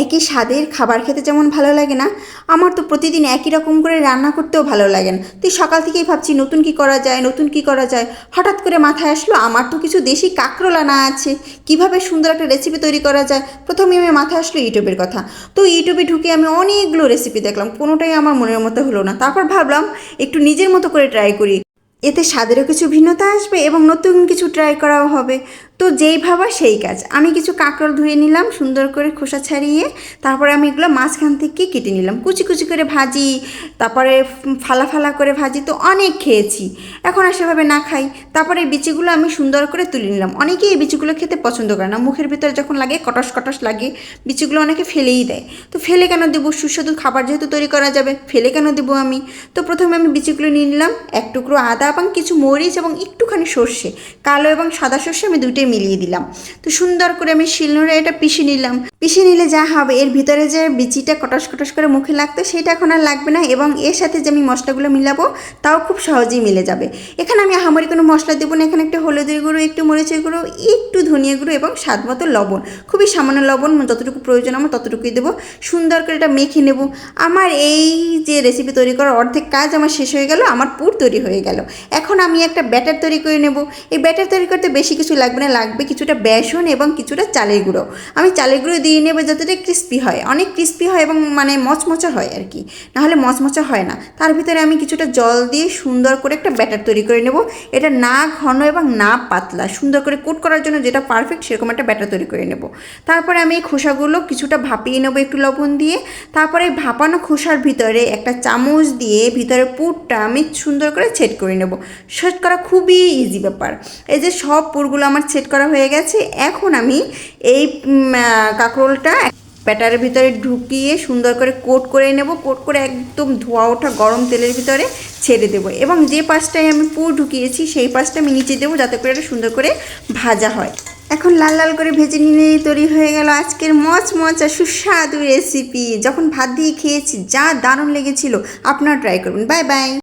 একই স্বাদের খাবার খেতে যেমন ভালো লাগে না, আমার তো প্রতিদিন একই রকম করে রান্না করতেও ভালো লাগে না। তুই সকাল থেকেই ভাবছি নতুন কি করা যায়, নতুন কি করা যায়। হঠাৎ করে মাথায় আসলো আমার তো কিছু দেশি কাঁকরোল আনা আছে, কিভাবে সুন্দর একটা রেসিপি তৈরি করা যায়। প্রথমে আমার মাথায় আসলো ইউটিউবের কথা। তো ইউটিউবে ঢুকে আমি অনেকগুলো রেসিপি দেখলাম, কোনোটাই আমার মনের মতো হলো না। তারপর ভাবলাম একটু নিজের মতো করে ট্রাই করি, এতে স্বাদেরও কিছু ভিন্নতা আসবে এবং নতুন কিছু ট্রাই করাও হবে। তো যেই ভাবা সেই কাজ, আমি কিছু কাঁকরোল ধুয়ে নিলাম সুন্দর করে খোসা ছাড়িয়ে। তারপরে আমি এগুলো মাঝখান থেকে কেটে নিলাম, কুচি কুচি করে ভাজি, তারপরে ফালা ফালা করে ভাজি, তো অনেক খেয়েছি। এখন আর সেভাবে না খাই। তারপরে এই বিচিগুলো আমি সুন্দর করে তুলে নিলাম। অনেকেই এই বিচিগুলো খেতে পছন্দ করে না, মুখের ভিতরে যখন লাগে কটস কটস লাগে, বিচিগুলো অনেকে ফেলেই দেয়। তো ফেলে কেন দেবো, সুস্বাদু খাবার যেহেতু তৈরি করা যাবে, ফেলে কেন দেবো আমি। তো প্রথমে আমি বিচিগুলো নিয়ে নিলাম, এক টুকরো আদা এবং কিছু মরিচ এবং একটুখানি সর্ষে, কালো এবং সাদা সর্ষে আমি দুটোই মিলিয়ে দিলাম। তো সুন্দর করে আমি শিলনোড়ায় এটা পিষে নিলাম। পিষে নিলে যা হবে, এর ভিতরে যে বিচিটা কটস কটস করে মুখে লাগতো সেটা এখন আর লাগবে না, এবং এর সাথে যে আমি মশলাগুলো মিলাবো তাও খুব সহজেই মিলে যাবে। এখানে আমি আহামরি কোনো মশলা দেবো না, এখানে একটু হলুদের গুঁড়ো, একটু মরিচের গুঁড়ো, একটু ধনিয়া গুঁড়ো এবং স্বাদ মতো লবণ, খুবই সামান্য লবণ, যতটুকু প্রয়োজন আমার ততটুকুই দেবো। সুন্দর করে এটা মেখে নেব। আমার এই যে রেসিপি তৈরি করার অর্ধেক কাজ আমার শেষ হয়ে গেল, আমার পুর তৈরি হয়ে গেল। এখন আমি একটা ব্যাটার তৈরি করে নেব। এই ব্যাটার তৈরি করতে বেশি কিছু লাগবে না, লাগবে কিছুটা বেসন এবং কিছুটা চালের গুঁড়ো। আমি চালের গুঁড়ো দিয়ে নেব যাতে ক্রিস্পি হয়, অনেক ক্রিস্পি হয় এবং মানে মচমচা হয় আর কি, নাহলে মচমচা হয় না। তার ভিতরে আমি কিছুটা জল দিয়ে সুন্দর করে একটা ব্যাটার তৈরি করে নেব। এটা না ঘন এবং না পাতলা, সুন্দর করে কোট করার জন্য যেটা পারফেক্ট সেরকম একটা ব্যাটার তৈরি করে নেব। তারপরে আমি এই খোসাগুলো কিছুটা ভাপিয়ে নেব একটু লবণ দিয়ে। তারপরে ভাপানো খোসার ভিতরে একটা চামচ দিয়ে ভিতরে পুরটা আমি সুন্দর করে ছেদ করে নেব। সেট করা খুবই ইজি ব্যাপার। এই যে সব পুরগুলো আমার ছেদ করা হয়ে গেছে। এখন আমি এই কাঁকরোলটা ব্যাটারের ভিতরে ঢুকিয়ে সুন্দর করে কোট করে নেব। কোট করে একদম ধোয়া ওঠা গরম তেলের ভিতরে ছেড়ে দেবো, এবং যে পাশটায় আমি পুর ঢুকিয়েছি সেই পাশটা আমি নিচে দেবো যাতে করে এটা সুন্দর করে ভাজা হয়। এখন লাল লাল করে ভেজে নিলেই তৈরি হয়ে গেল আজকের মচমচা সুস্বাদু রেসিপি। যখন ভাত দিয়ে খেয়েছি যা দারুণ লেগেছিল, আপনারা ট্রাই করবেন। Bye bye.